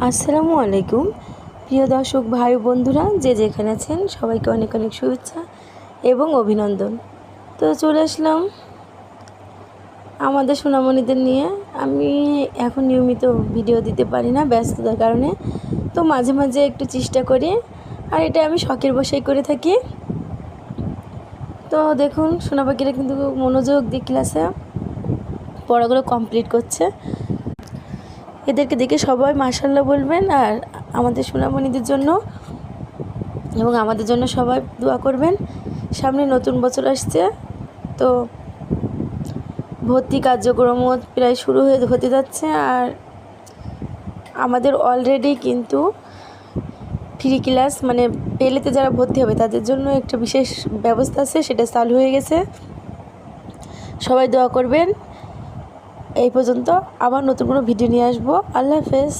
আসসালামু আলাইকুম প্রিয় দর্শক ভাই বন্ধুরা, যে যেখানে আছেন সবাইকে অনেক অনেক শুভেচ্ছা এবং অভিনন্দন। তো চলে আসলাম আমাদের সোনামণিদের নিয়ে। আমি এখন নিয়মিত ভিডিও দিতে পারি না ব্যস্ততার কারণে, তো মাঝে মাঝে একটু চেষ্টা করি, আর এটা আমি শখের বশেই করে থাকি। তো দেখুন, সোনা পাখিরা কিন্তু মনোযোগ দিয়ে ক্লাসে পড়াগুলো কমপ্লিট করছে। এদেরকে দেখে সবাই মাশাআল্লাহ বলবেন, আর আমাদের সোনামণিদের জন্য এবং আমাদের জন্য সবাই দোয়া করবেন। সামনে নতুন বছর আসছে, তো ভর্তি কার্যক্রমও প্রায় শুরু হতে যাচ্ছে। আর আমাদের অলরেডি কিন্তু ফ্রি ক্লাস, মানে পেলেতে যারা ভর্তি হবে তাদের জন্য একটা বিশেষ ব্যবস্থা আছে, সেটা চালু হয়ে গেছে। সবাই দোয়া করবেন। এই পর্যন্ত, আবার নতুন কোনো ভিডিও নিয়ে আসবো। আল্লাহ হাফেজ।